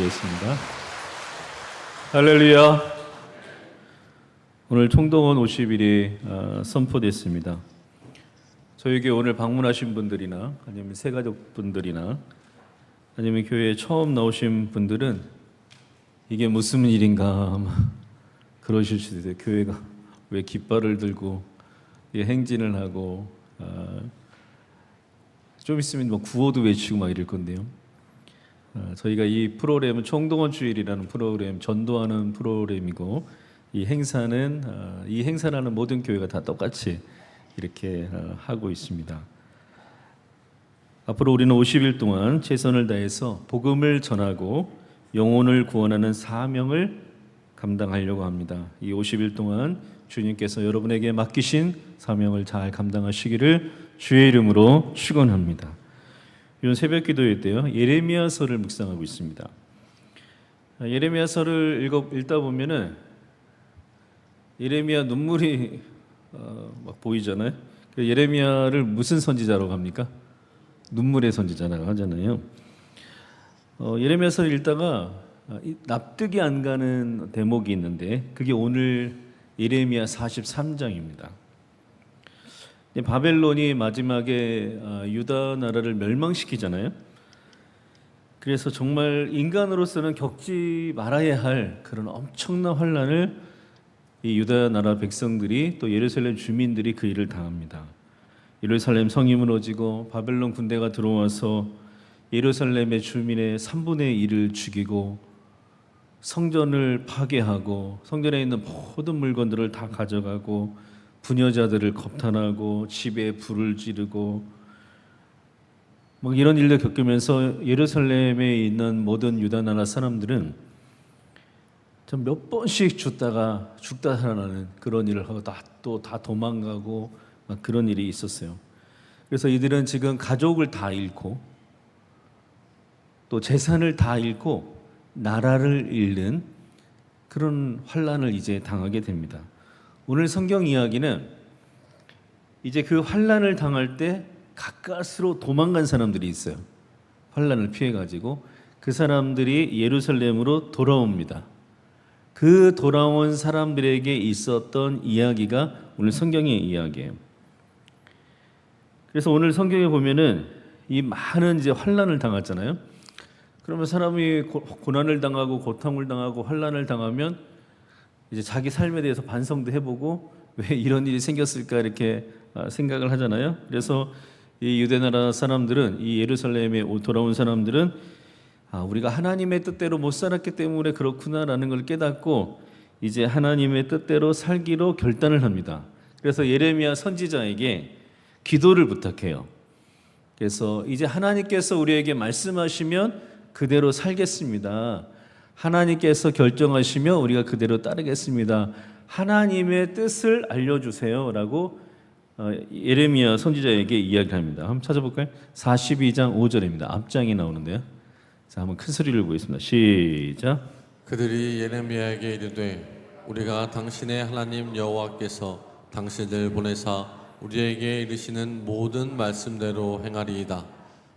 기도드리겠습니다. 할렐루야. 오늘 총동원 50일이 선포됐습니다. 저에게 오늘 방문하신 분들이나 아니면 새가족분들이나 아니면 교회에 처음 나오신 분들은 이게 무슨 일인가 그러실 수도 있어요. 교회가 왜 깃발을 들고 행진을 하고 좀 있으면 뭐 구호도 외치고 막 이럴 건데요. 저희가 이 프로그램은 총동원 주일이라는 프로그램, 전도하는 프로그램이고 이 행사라는 모든 교회가 다 똑같이 이렇게 하고 있습니다. 앞으로 우리는 50일 동안 최선을 다해서 복음을 전하고 영혼을 구원하는 사명을 감당하려고 합니다. 이 50일 동안 주님께서 여러분에게 맡기신 사명을 잘 감당하시기를 주의 이름으로 축원합니다. 이번 새벽 기도회 때요, 예레미야서를 묵상하고 있습니다. 예레미야서를 읽다 보면은 예레미야 눈물이 막 보이잖아요. 예레미야를 무슨 선지자라고 합니까? 눈물의 선지자라고 하잖아요. 예레미야서를 읽다가 납득이 안 가는 대목이 있는데 그게 오늘 예레미야 43장입니다. 바벨론이 마지막에 유다 나라를 멸망시키잖아요. 그래서 정말 인간으로서는 겪지 말아야 할 그런 엄청난 환난을 이 유다 나라 백성들이 또 예루살렘 주민들이 그 일을 당합니다. 예루살렘 성이 무너지고 바벨론 군대가 들어와서 예루살렘의 주민의 3분의 1을 죽이고 성전을 파괴하고 성전에 있는 모든 물건들을 다 가져가고 부녀자들을 겁탈하고 집에 불을 지르고 뭐 이런 일을 겪으면서 예루살렘에 있는 모든 유다 나라 사람들은 좀 몇 번씩 죽다 살아나는 그런 일을 하고 또 다 도망가고 막 그런 일이 있었어요. 그래서 이들은 지금 가족을 다 잃고 또 재산을 다 잃고 나라를 잃는 그런 환난을 이제 당하게 됩니다. 오늘 성경 이야기는 이제 그 환난을 당할 때 가까스로 도망간 사람들이 있어요. 환난을 피해 가지고 그 사람들이 예루살렘으로 돌아옵니다. 그 돌아온 사람들에게 있었던 이야기가 오늘 성경의 이야기예요. 그래서 오늘 성경에 보면은 이 많은 이제 환난을 당했잖아요. 그러면 사람이 고난을 당하고 고통을 당하고 환난을 당하면 이제 자기 삶에 대해서 반성도 해보고 왜 이런 일이 생겼을까 이렇게 생각을 하잖아요. 그래서 이 유대나라 사람들은 이 예루살렘에 돌아온 사람들은 우리가 하나님의 뜻대로 못 살았기 때문에 그렇구나라는 걸 깨닫고 이제 하나님의 뜻대로 살기로 결단을 합니다. 그래서 예레미야 선지자에게 기도를 부탁해요. 그래서 이제 하나님께서 우리에게 말씀하시면 그대로 살겠습니다. 하나님께서 결정하시면 우리가 그대로 따르겠습니다. 하나님의 뜻을 알려주세요 라고 예레미야 선지자에게 이야기합니다. 한번 찾아볼까요? 42장 5절입니다. 앞장이 나오는데요. 자, 한번 큰 소리를 보겠습니다. 시작. 그들이 예레미야에게 이르되 우리가 당신의 하나님 여호와께서 당신을 보내사 우리에게 이르시는 모든 말씀대로 행하리이다.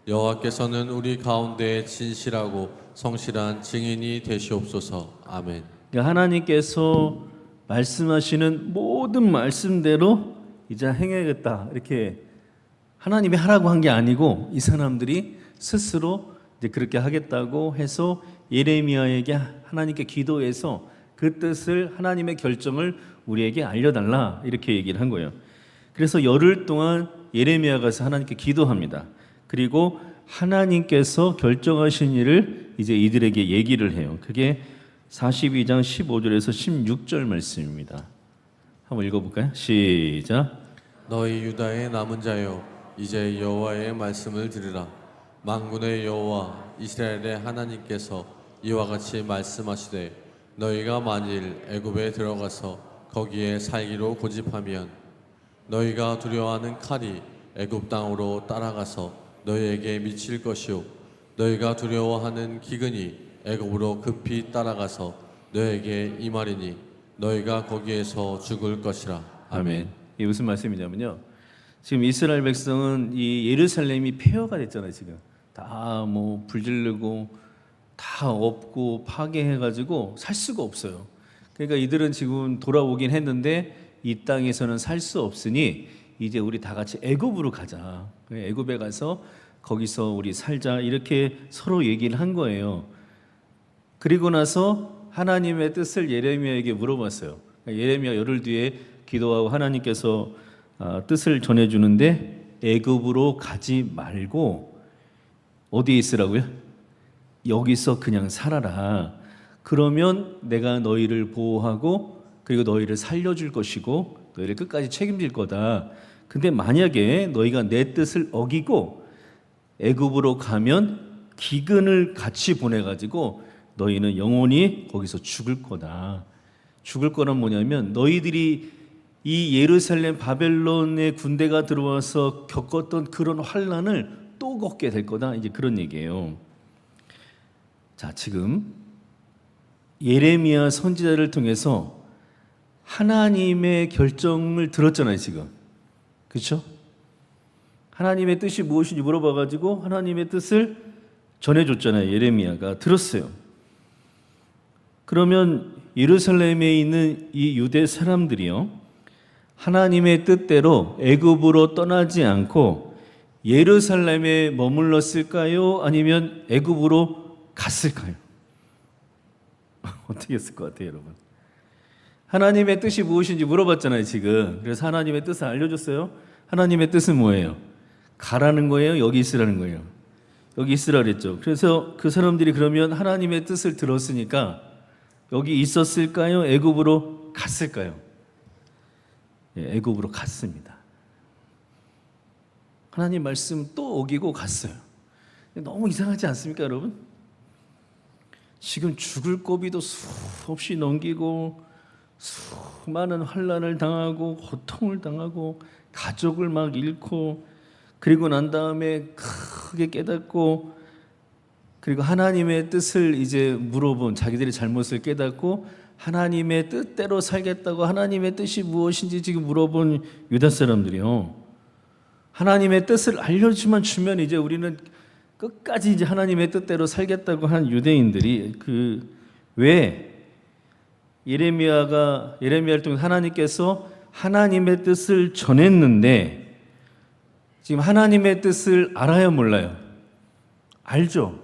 여호와께서는 우리 가운데 진실하고 성실한 증인이 되시옵소서. 아멘. 그러니까 하나님께서 말씀하시는 모든 말씀대로 이제 행해야겠다 이렇게 하나님이 하라고 한 게 아니고 이 사람들이 스스로 이제 그렇게 하겠다고 해서 예레미야에게 하나님께 기도해서 그 뜻을 하나님의 결정을 우리에게 알려달라 이렇게 얘기를 한 거예요. 그래서 열흘 동안 예레미야가 가서 하나님께 기도합니다. 그리고 하나님께서 결정하신 일을 이제 이들에게 얘기를 해요. 그게 42장 15절에서 16절 말씀입니다. 한번 읽어볼까요? 시작. 너희 유다의 남은 자여 이제 여호와의 말씀을 들으라. 만군의 여호와 이스라엘의 하나님께서 이와 같이 말씀하시되 너희가 만일 애굽에 들어가서 거기에 살기로 고집하면 너희가 두려워하는 칼이 애굽 땅으로 따라가서 너희에게 미칠 것이요 너희가 두려워하는 기근이 애굽으로 급히 따라가서 너희에게 임하리니 너희가 거기에서 죽을 것이라. 아멘. 이게 무슨 말씀이냐면요. 지금 이스라엘 백성은 이 예루살렘이 폐허가 됐잖아요. 지금 다 뭐 불지르고 다 엎고 파괴해가지고 살 수가 없어요. 그러니까 이들은 지금 돌아오긴 했는데 이 땅에서는 살 수 없으니 이제 우리 다 같이 애굽으로 가자. 애굽에 가서 거기서 우리 살자 이렇게 서로 얘기를 한 거예요. 그리고 나서 하나님의 뜻을 예레미야에게 물어봤어요. 예레미야 열흘 뒤에 기도하고 하나님께서 뜻을 전해주는데 애굽으로 가지 말고 어디에 있으라고요? 여기서 그냥 살아라. 그러면 내가 너희를 보호하고 그리고 너희를 살려줄 것이고 너희를 끝까지 책임질 거다. 근데 만약에 너희가 내 뜻을 어기고 애굽으로 가면 기근을 같이 보내가지고 너희는 영원히 거기서 죽을 거다. 죽을 거는 뭐냐면 너희들이 이 예루살렘 바벨론의 군대가 들어와서 겪었던 그런 환난을 또 겪게 될 거다. 이제 그런 얘기예요. 자, 지금 예레미야 선지자를 통해서 하나님의 결정을 들었잖아요, 지금. 그렇죠? 하나님의 뜻이 무엇인지 물어봐가지고 하나님의 뜻을 전해줬잖아요. 예레미야가 들었어요. 그러면 예루살렘에 있는 이 유대 사람들이요, 하나님의 뜻대로 애굽으로 떠나지 않고 예루살렘에 머물렀을까요? 아니면 애굽으로 갔을까요? 어떻게 했을 것 같아요, 여러분? 하나님의 뜻이 무엇인지 물어봤잖아요, 지금. 그래서 하나님의 뜻을 알려줬어요. 하나님의 뜻은 뭐예요? 가라는 거예요? 여기 있으라는 거예요? 여기 있으라 그랬죠. 그래서 그 사람들이 그러면 하나님의 뜻을 들었으니까 여기 있었을까요? 애굽으로 갔을까요? 예, 애굽으로 갔습니다. 하나님 말씀 또 어기고 갔어요. 너무 이상하지 않습니까, 여러분? 지금 죽을 고비도 수없이 넘기고 수많은 환난을 당하고 고통을 당하고 가족을 막 잃고 그리고 난 다음에 크게 깨닫고 그리고 하나님의 뜻을 이제 물어본 자기들의 잘못을 깨닫고 하나님의 뜻대로 살겠다고 하나님의 뜻이 무엇인지 지금 물어본 유다 사람들이요. 하나님의 뜻을 알려주면 주면 이제 우리는 끝까지 이제 하나님의 뜻대로 살겠다고 한 유대인들이 왜 예레미야를 통해 하나님께서 하나님의 뜻을 전했는데 지금 하나님의 뜻을 알아요, 몰라요? 알죠.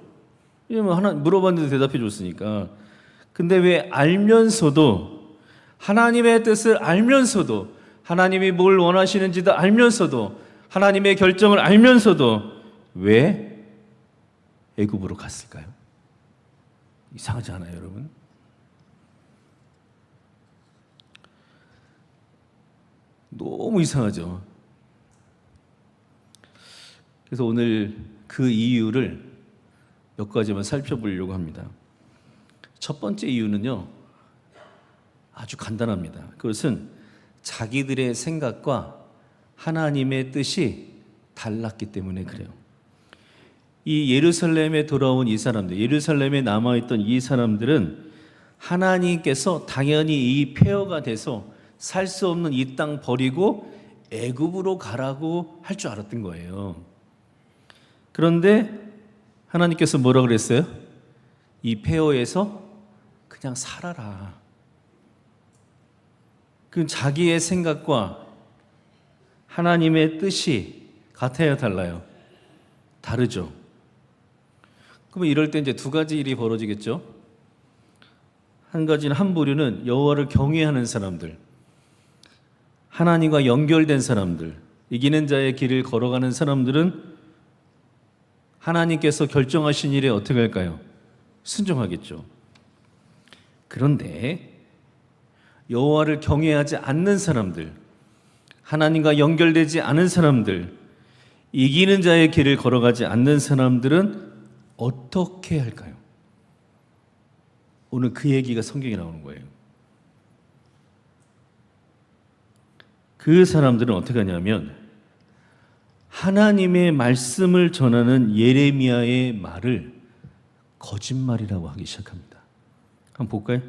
왜냐면 물어봤는데 대답해 줬으니까. 근데 왜 알면서도 하나님의 뜻을 알면서도 하나님이 뭘 원하시는지도 알면서도 하나님의 결정을 알면서도 왜 애굽으로 갔을까요? 이상하지 않아요, 여러분? 너무 이상하죠. 그래서 오늘 그 이유를 몇 가지만 살펴보려고 합니다. 첫 번째 이유는요, 아주 간단합니다. 그것은 자기들의 생각과 하나님의 뜻이 달랐기 때문에 그래요. 이 예루살렘에 돌아온 이 사람들, 예루살렘에 남아있던 이 사람들은 하나님께서 당연히 이 폐허가 돼서 살 수 없는 이 땅 버리고 애굽으로 가라고 할 줄 알았던 거예요. 그런데 하나님께서 뭐라 그랬어요? 이 폐허에서 그냥 살아라. 그 자기의 생각과 하나님의 뜻이 같아요, 달라요? 다르죠. 그러면 이럴 때 이제 두 가지 일이 벌어지겠죠. 한 가지는 한 부류는 여호와를 경외하는 사람들, 하나님과 연결된 사람들, 이기는 자의 길을 걸어가는 사람들은 하나님께서 결정하신 일에 어떻게 할까요? 순종하겠죠. 그런데 여호와를 경외하지 않는 사람들, 하나님과 연결되지 않은 사람들, 이기는 자의 길을 걸어가지 않는 사람들은 어떻게 할까요? 오늘 그 얘기가 성경에 나오는 거예요. 그 사람들은 어떻게 하냐면 하나님의 말씀을 전하는 예레미야의 말을 거짓말이라고 하기 시작합니다. 한번 볼까요?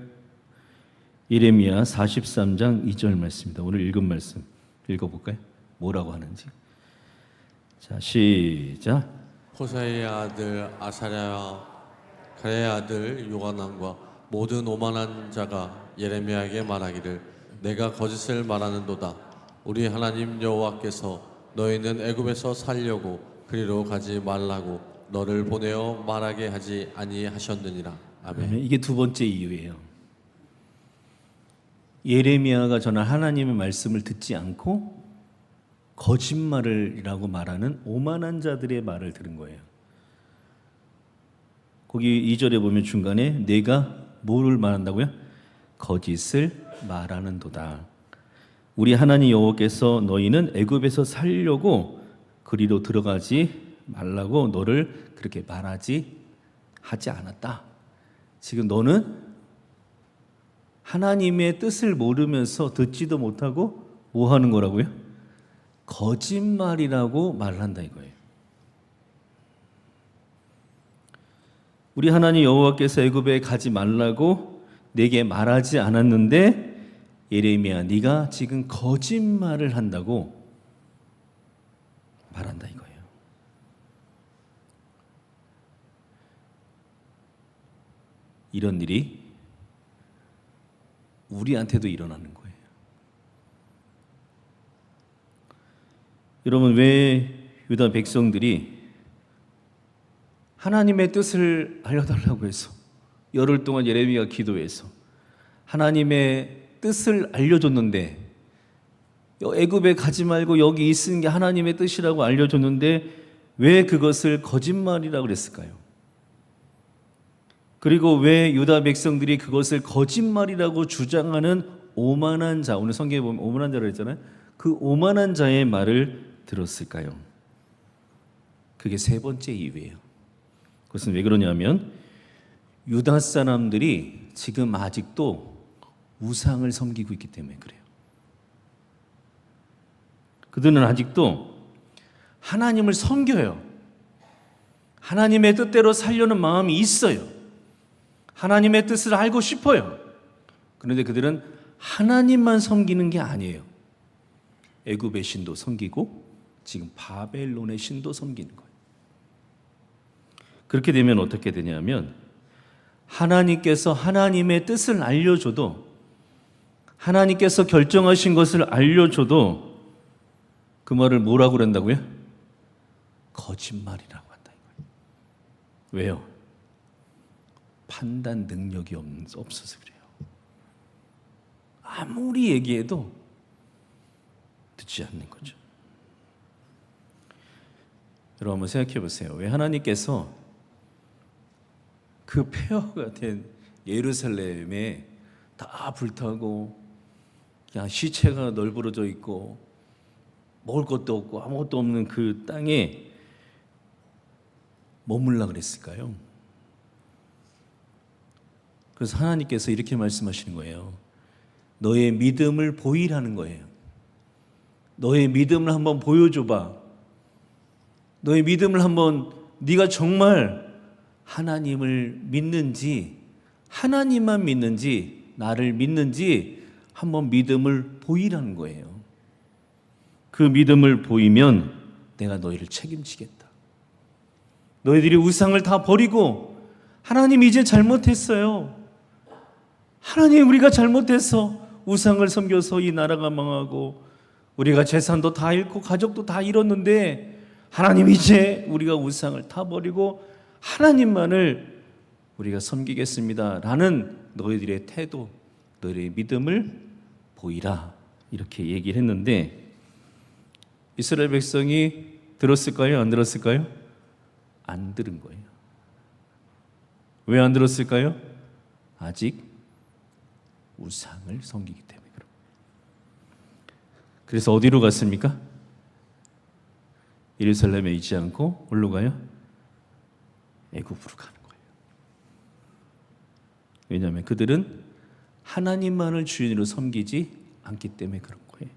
예레미야 43장 2절 말씀입니다. 오늘 읽은 말씀 읽어볼까요? 뭐라고 하는지. 자, 시작. 호세의 아들 아사랴 가레의 아들 요한안과 모든 오만한 자가 예레미야에게 말하기를 내가 거짓을 말하는도다. 우리 하나님 여호와께서 너희는 애굽에서 살려고 그리로 가지 말라고 너를 보내어 말하게 하지 아니하셨느니라. 아멘. 이게 두 번째 이유예요. 예레미야가 전한 하나님의 말씀을 듣지 않고 거짓말이라고 말하는 오만한 자들의 말을 들은 거예요. 거기 2절에 보면 중간에 내가 뭐를 말한다고요? 거짓을 말하는도다. 우리 하나님 여호와께서 너희는 애굽에서 살려고 그리로 들어가지 말라고 너를 그렇게 하지 않았다. 지금 너는 하나님의 뜻을 모르면서 듣지도 못하고 뭐 하는 거라고요? 거짓말이라고 말을 한다 이거예요. 우리 하나님 여호와께서 애굽에 가지 말라고 내게 말하지 않았는데 예레미야 네가 지금 거짓말을 한다고 말한다 이거예요. 이런 일이 우리한테도 일어나는 거예요. 여러분, 왜 유다 백성들이 하나님의 뜻을 알려달라고 해서 열흘 동안 예레미야가 기도해서 하나님의 뜻을 알려줬는데 애굽에 가지 말고 여기 있는 게 하나님의 뜻이라고 알려줬는데 왜 그것을 거짓말이라고 그랬을까요? 그리고 왜 유다 백성들이 그것을 거짓말이라고 주장하는 오만한 자, 오늘 성경에 보면 오만한 자라고 했잖아요. 그 오만한 자의 말을 들었을까요? 그게 세 번째 이유예요. 그것은 왜 그러냐면 유다 사람들이 지금 아직도 우상을 섬기고 있기 때문에 그래요. 그들은 아직도 하나님을 섬겨요. 하나님의 뜻대로 살려는 마음이 있어요. 하나님의 뜻을 알고 싶어요. 그런데 그들은 하나님만 섬기는 게 아니에요. 애굽의 신도 섬기고 지금 바벨론의 신도 섬기는 거예요. 그렇게 되면 어떻게 되냐면 하나님께서 하나님의 뜻을 알려줘도 하나님께서 결정하신 것을 알려줘도 그 말을 뭐라고 그런다고요? 거짓말이라고 한다 이거예요. 왜요? 판단 능력이 없어서 그래요. 아무리 얘기해도 듣지 않는 거죠. 여러분 한번 생각해 보세요. 왜 하나님께서 그 폐허가 된 예루살렘에 다 불타고 그냥 시체가 널브러져 있고 먹을 것도 없고 아무것도 없는 그 땅에 머물라 그랬을까요? 그래서 하나님께서 이렇게 말씀하시는 거예요. 너의 믿음을 보이라는 거예요. 너의 믿음을 한번 보여줘봐. 너의 믿음을 한번 네가 정말 하나님을 믿는지 하나님만 믿는지 나를 믿는지 한번 믿음을 보이라는 거예요. 그 믿음을 보이면 내가 너희를 책임지겠다. 너희들이 우상을 다 버리고 하나님 이제 잘못했어요. 하나님 우리가 잘못해서 우상을 섬겨서 이 나라가 망하고 우리가 재산도 다 잃고 가족도 다 잃었는데 하나님 이제 우리가 우상을 다 버리고 하나님만을 우리가 섬기겠습니다 라는 너희들의 태도, 너희의 믿음을 보이라 이렇게 얘기를 했는데 이스라엘 백성이 들었을까요? 안 들었을까요? 안 들은 거예요. 왜 안 들었을까요? 아직 우상을 섬기기 때문에 그런 거예요. 그래서 어디로 갔습니까? 예루살렘에 있지 않고 어디로 가요? 애굽으로 가는 거예요. 왜냐하면 그들은 하나님만을 주인으로 섬기지 않기 때문에 그런 거예요.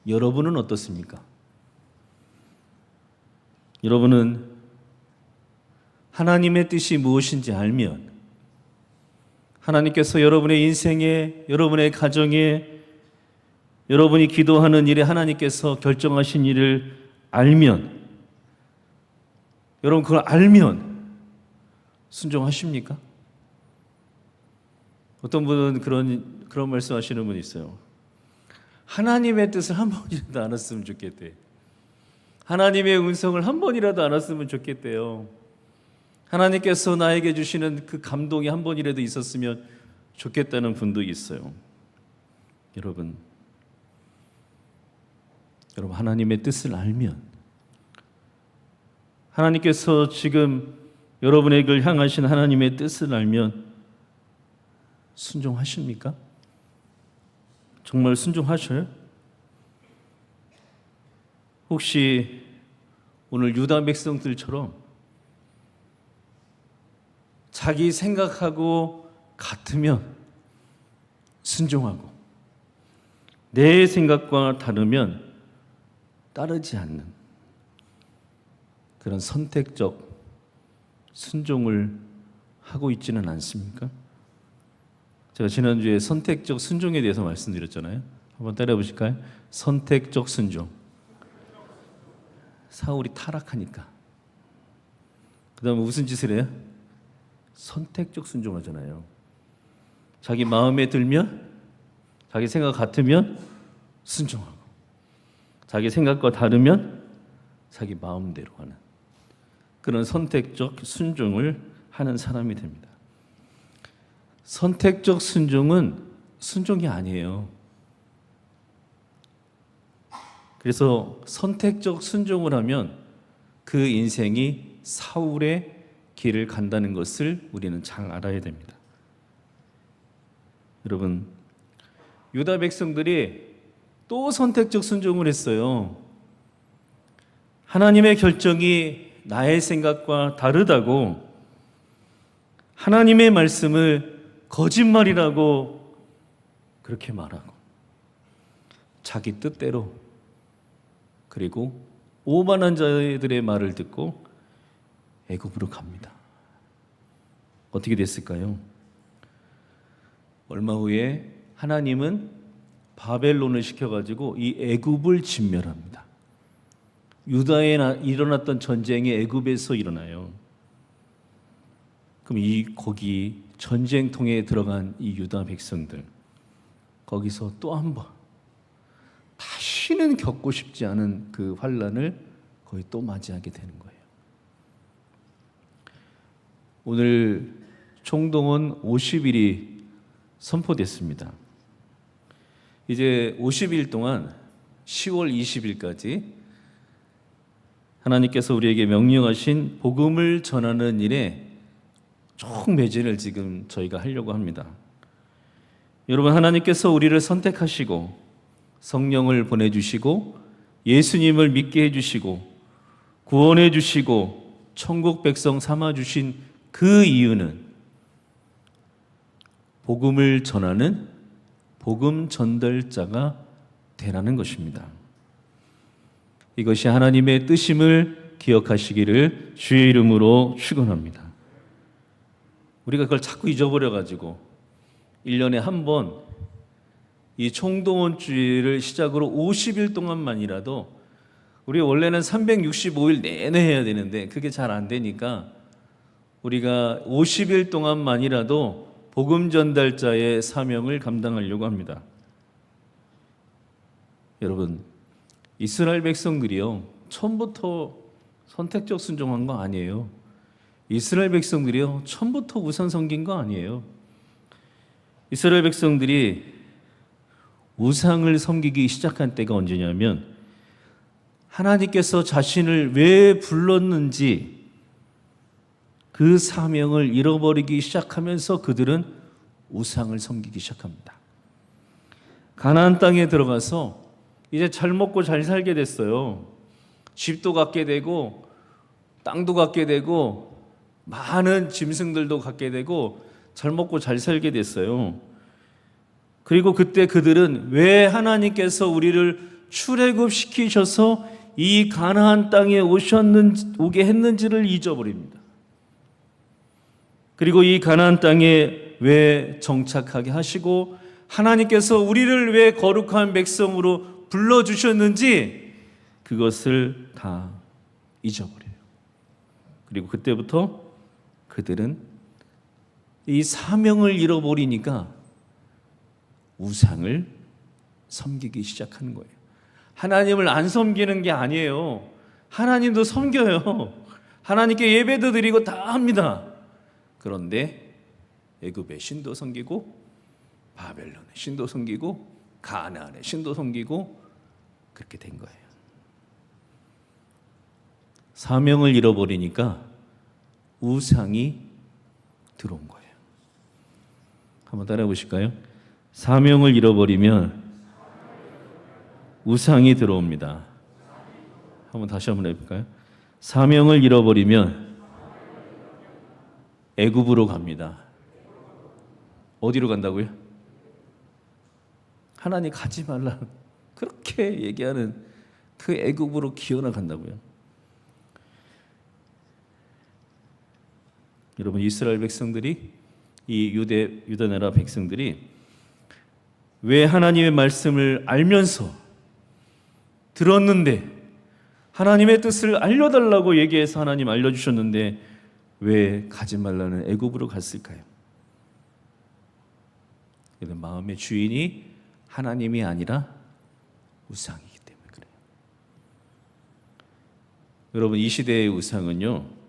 여러분은 어떻습니까? 여러분은 하나님의 뜻이 무엇인지 알면 하나님께서 여러분의 인생에, 여러분의 가정에, 여러분이 기도하는 일에 하나님께서 결정하신 일을 알면, 여러분 그걸 알면 순종하십니까? 어떤 분은 그런 말씀하시는 분이 있어요. 하나님의 뜻을 한 번이라도 알았으면 좋겠대. 하나님의 음성을 한 번이라도 알았으면 좋겠대요. 하나님께서 나에게 주시는 그 감동이 한 번이라도 있었으면 좋겠다는 분도 있어요. 여러분 하나님의 뜻을 알면, 하나님께서 지금 여러분에게 향하신 하나님의 뜻을 알면 순종하십니까? 정말 순종하셔요? 혹시 오늘 유다 백성들처럼 자기 생각하고 같으면 순종하고 내 생각과 다르면 따르지 않는 그런 선택적 순종을 하고 있지는 않습니까? 제가 지난주에 선택적 순종에 대해서 말씀드렸잖아요. 한번 따라해 보실까요? 선택적 순종. 사울이 타락하니까 그 다음에 무슨 짓을 해요? 선택적 순종하잖아요. 자기 마음에 들면, 자기 생각 같으면 순종하고, 자기 생각과 다르면 자기 마음대로 하는 그런 선택적 순종을 하는 사람이 됩니다. 선택적 순종은 순종이 아니에요. 그래서 선택적 순종을 하면 그 인생이 사울의 길을 간다는 것을 우리는 잘 알아야 됩니다. 여러분, 유다 백성들이 또 선택적 순종을 했어요. 하나님의 결정이 나의 생각과 다르다고 하나님의 말씀을 거짓말이라고 그렇게 말하고 자기 뜻대로, 그리고 오만한 자들의 말을 듣고 애굽으로 갑니다. 어떻게 됐을까요? 얼마 후에 하나님은 바벨론을 시켜가지고 이 애굽을 진멸합니다. 유다에 일어났던 전쟁이 애굽에서 일어나요. 그럼 거기 전쟁통에 들어간 이 유다 백성들, 거기서 또 한 번 다시는 겪고 싶지 않은 그 환난을 거의 또 맞이하게 되는 거예요. 오늘 총동원 50일이 선포됐습니다. 이제 50일 동안 10월 20일까지 하나님께서 우리에게 명령하신 복음을 전하는 일에 총 매진을 지금 저희가 하려고 합니다. 여러분, 하나님께서 우리를 선택하시고 성령을 보내주시고 예수님을 믿게 해주시고 구원해 주시고 천국 백성 삼아주신 그 이유는 복음을 전하는 복음 전달자가 되라는 것입니다. 이것이 하나님의 뜻임을 기억하시기를 주의 이름으로 축원합니다. 우리가 그걸 자꾸 잊어버려가지고 1년에 한 번 이 총동원 주일을 시작으로 50일 동안만이라도, 우리 원래는 365일 내내 해야 되는데 그게 잘 안 되니까 우리가 50일 동안만이라도 복음 전달자의 사명을 감당하려고 합니다. 여러분, 이스라엘 백성들이요, 처음부터 선택적 순종한 거 아니에요. 이스라엘 백성들이요, 처음부터 우상 섬긴 거 아니에요. 이스라엘 백성들이 우상을 섬기기 시작한 때가 언제냐면, 하나님께서 자신을 왜 불렀는지 그 사명을 잃어버리기 시작하면서 그들은 우상을 섬기기 시작합니다. 가나안 땅에 들어가서 이제 잘 먹고 잘 살게 됐어요. 집도 갖게 되고 땅도 갖게 되고 많은 짐승들도 갖게 되고 잘 먹고 잘 살게 됐어요. 그리고 그때 그들은 왜 하나님께서 우리를 출애굽시키셔서 이 가나안 땅에 오게 했는지를 잊어버립니다. 그리고 이 가나안 땅에 왜 정착하게 하시고 하나님께서 우리를 왜 거룩한 백성으로 불러주셨는지 그것을 다 잊어버려요. 그리고 그때부터 그들은 이 사명을 잃어버리니까 우상을 섬기기 시작하는 거예요. 하나님을 안 섬기는 게 아니에요. 하나님도 섬겨요. 하나님께 예배도 드리고 다 합니다. 그런데 애굽의 신도 섬기고 바벨론의 신도 섬기고 가나안의 신도 섬기고 그렇게 된 거예요. 사명을 잃어버리니까 우상이 들어온 거예요. 한번 따라해 보실까요? 사명을 잃어버리면 우상이 들어옵니다. 다시 한번 해볼까요? 사명을 잃어버리면 애굽으로 갑니다. 어디로 간다고요? 하나님 가지 말라 그렇게 얘기하는 그 애굽으로 기어나간다고요. 여러분, 이스라엘 백성들이, 이 유다 나라 백성들이 왜 하나님의 말씀을 알면서 들었는데, 하나님의 뜻을 알려달라고 얘기해서 하나님 알려주셨는데 왜 가지 말라는 애굽으로 갔을까요? 마음의 주인이 하나님이 아니라 우상이기 때문에 그래요. 여러분, 이 시대의 우상은요,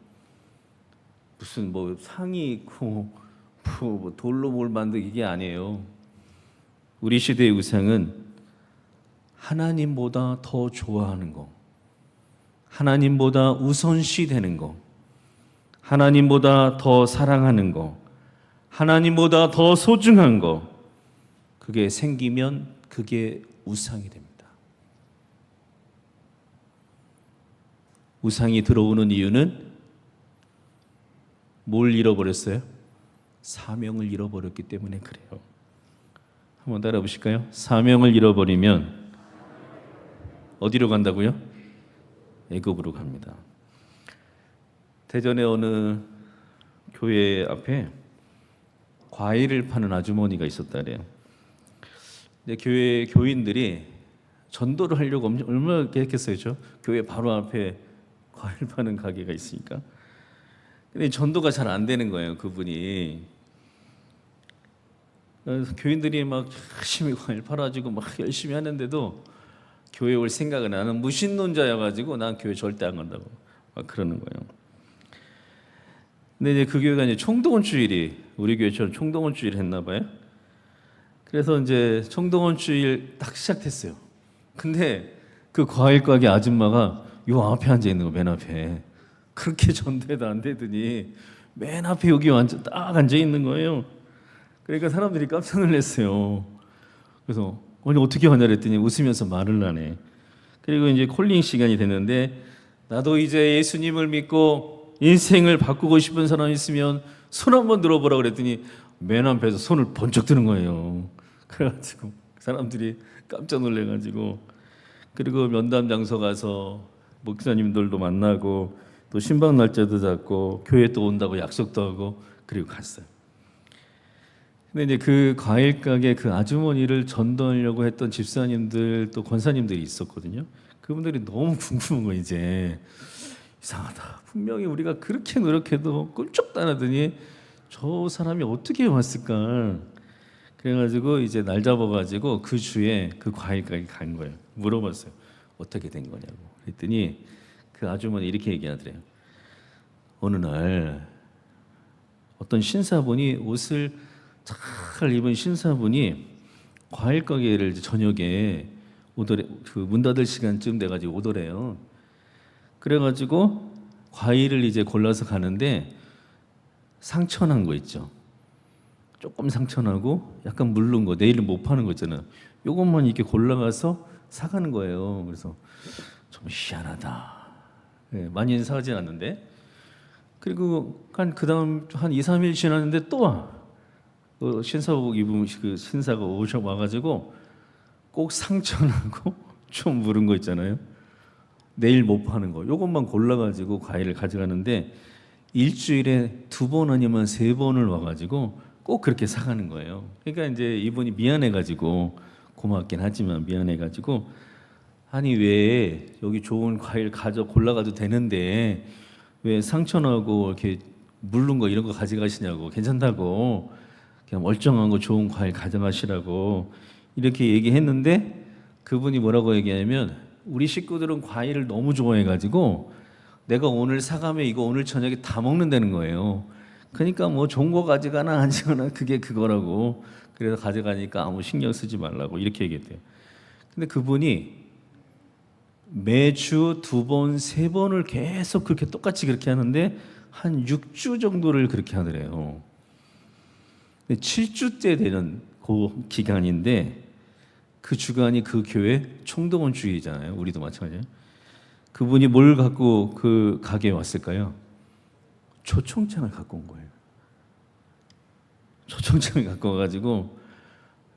무슨 상이 있고 돌로 뭘 만들기 이게 아니에요. 우리 시대의 우상은 하나님보다 더 좋아하는 거, 하나님보다 우선시 되는 거, 하나님보다 더 사랑하는 거, 하나님보다 더 소중한 거, 그게 생기면 그게 우상이 됩니다. 우상이 들어오는 이유는 뭘 잃어버렸어요? 사명을 잃어버렸기 때문에 그래요. 한번 따라 보실까요? 사명을 잃어버리면 어디로 간다고요? 애굽으로 갑니다. 대전에 어느 교회 앞에 과일을 파는 아주머니가 있었다래요. 근데 교회 교인들이 전도를 하려고 얼마나 계획했어요. 저 교회 바로 앞에 과일 파는 가게가 있으니까. 근데 전도가 잘 안 되는 거예요, 그분이. 그래서 교인들이 막 열심히 과일 팔아주고 막 열심히 하는데도 교회 올 생각은, 나는 무신론자여가지고 난 교회 절대 안 간다고 막 그러는 거예요. 근데 이제 그 교회가 이제 총동원 주일이, 우리 교회처럼 총동원 주일 했나 봐요. 그래서 이제 총동원 주일 딱 시작됐어요. 근데 그 과일 가게 아줌마가 요 앞에 앉아 있는 거, 맨 앞에. 그렇게 전도해도 안 되더니 맨 앞에 여기 완전 딱 앉아 있는 거예요. 그러니까 사람들이 깜짝 놀랐어요. 그래서 아니 어떻게 하냐 그랬더니 웃으면서 말을 하네. 그리고 이제 콜링 시간이 됐는데, 나도 이제 예수님을 믿고 인생을 바꾸고 싶은 사람 있으면 손 한번 들어보라 그랬더니 맨 앞에서 손을 번쩍 드는 거예요. 그래가지고 사람들이 깜짝 놀래가지고, 그리고 면담 장소 가서 목사님들도 만나고 또 신방 날짜도 잡고 교회 또 온다고 약속도 하고 그리고 갔어요. 근데 이제 그 과일 가게 그 아주머니를 전도하려고 했던 집사님들 또 권사님들이 있었거든요. 그분들이 너무 궁금한 거, 이제 이상하다. 분명히 우리가 그렇게 노력해도 꿀쩍도 안 하더니 저 사람이 어떻게 왔을까? 그래가지고 이제 날 잡아가지고 그 주에 그 과일 가게 간 거예요. 물어봤어요. 어떻게 된 거냐고. 그랬더니 그 아주머니 이렇게 얘기하더래요. 어느 날 어떤 신사분이, 옷을 잘 입은 신사분이 과일 가게를 저녁에 오더래. 그 문 닫을 시간쯤 돼가지고 오더래요. 그래가지고 과일을 이제 골라서 가는데 상처난 거 있죠. 조금 상처나고 약간 물른 거, 내일은 못 파는 거 있잖아요. 요것만 이렇게 골라가서 사가는 거예요. 그래서 좀 희한하다. 네, 많이는 사가진 않는데. 그리고 그 다음 한 2, 3일 지났는데 또 와. 신사복 입은 그 신사가 와가지고 꼭 상처나고 좀 물은 거 있잖아요. 내일 못 파는 거. 요것만 골라가지고 과일을 가져가는데 일주일에 2번 아니면 3번을 와가지고 꼭 그렇게 사가는 거예요. 그러니까 이제 이분이 미안해가지고, 고맙긴 하지만 미안해가지고, 아니 왜 여기 좋은 과일 골라가도 되는데 왜 상처나고 이렇게 물른 거 이런 거 가져가시냐고, 괜찮다고, 그냥 멀쩡한 거 좋은 과일 가져가시라고 이렇게 얘기했는데 그분이 뭐라고 얘기하냐면 우리 식구들은 과일을 너무 좋아해가지고 내가 오늘 사가면 이거 오늘 저녁에 다 먹는다는 거예요. 그러니까 뭐 좋은 거 가져가나 안 가져가나 그게 그거라고. 그래서 가져가니까 아무 신경 쓰지 말라고 이렇게 얘기했대요. 근데 그분이 매주 2번, 3번을 계속 그렇게 똑같이 그렇게 하는데 한 6주 정도를 그렇게 하더래요. 7주째 되는 그 기간인데 그 주간이 그 교회 총동원 주일이잖아요. 우리도 마찬가지예요. 그분이 뭘 갖고 그 가게에 왔을까요? 초청장을 갖고 온 거예요. 초청장을 갖고 와가지고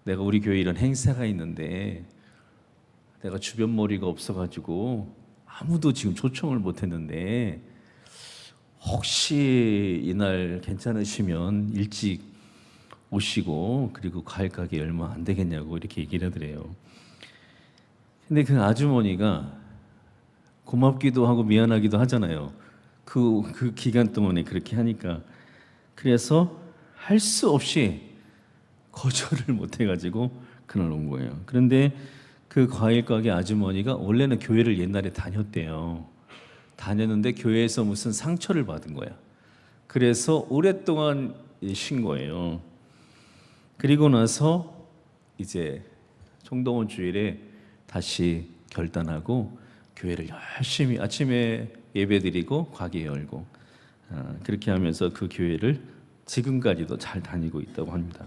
내가 우리 교회에 이런 행사가 있는데 내가 주변 머리가 없어가지고 아무도 지금 초청을 못했는데 혹시 이날 괜찮으시면 일찍 오시고 그리고 과일 가게 얼마 안 되겠냐고 이렇게 얘기를 하더래요. 근데 그 아주머니가 고맙기도 하고 미안하기도 하잖아요. 그 기간 동안에 그렇게 하니까. 그래서 할 수 없이 거절을 못 해가지고 그날 온 거예요. 그런데 그 과일 가게 아주머니가 원래는 교회를 옛날에 다녔대요. 다녔는데 교회에서 무슨 상처를 받은 거야. 그래서 오랫동안 쉰 거예요. 그리고 나서 이제 총동원 주일에 다시 결단하고 교회를 열심히 아침에 예배드리고 가게 열고 그렇게 하면서 그 교회를 지금까지도 잘 다니고 있다고 합니다.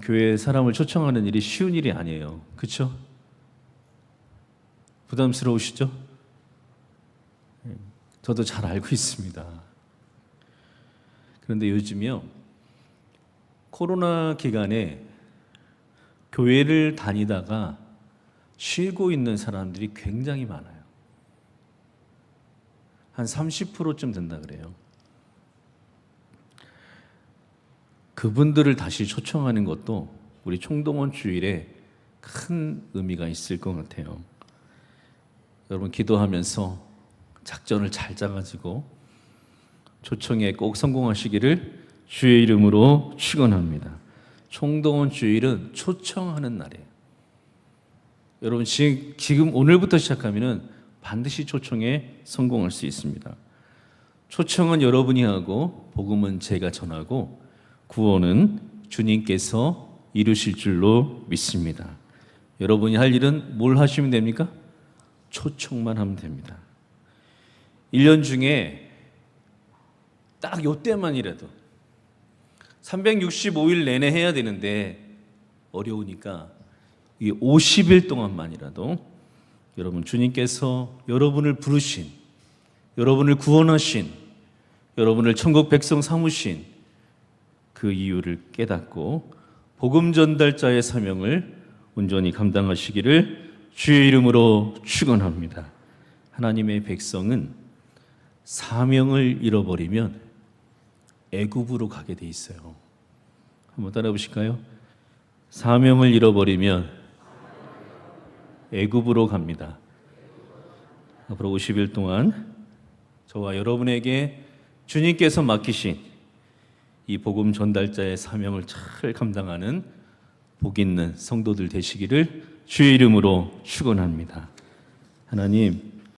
교회에 사람을 초청하는 일이 쉬운 일이 아니에요. 그렇죠? 부담스러우시죠? 저도 잘 알고 있습니다. 그런데 요즘요 코로나 기간에 교회를 다니다가 쉬고 있는 사람들이 굉장히 많아요. 한 30%쯤 된다 그래요. 그분들을 다시 초청하는 것도 우리 총동원 주일에 큰 의미가 있을 것 같아요. 여러분 기도하면서 작전을 잘 짜가지고 초청에 꼭 성공하시기를 주의 이름으로 축원합니다. 총동원 주일은 초청하는 날이에요. 여러분 지금 오늘부터 시작하면은 반드시 초청에 성공할 수 있습니다. 초청은 여러분이 하고 복음은 제가 전하고 구원은 주님께서 이루실 줄로 믿습니다. 여러분이 할 일은 뭘 하시면 됩니까? 초청만 하면 됩니다. 1년 중에 딱 요때만이라도 365일 내내 해야 되는데 어려우니까 이 50일 동안만이라도 여러분 주님께서 여러분을 부르신, 여러분을 구원하신, 여러분을 천국 백성 삼으신 그 이유를 깨닫고 복음 전달자의 사명을 온전히 감당하시기를 주의 이름으로 축원합니다. 하나님의 백성은 사명을 잃어버리면 애굽으로 가게 돼 있어요. 한번 따라 보실까요? 사명을 잃어버리면 애굽으로 갑니다. 앞으로 50일 동안 저와 여러분에게 주님께서 맡기신 이 복음 전달자의 사명을 잘 감당하는 복 있는 성도들 되시기를 주의 이름으로 축원합니다. 하나님,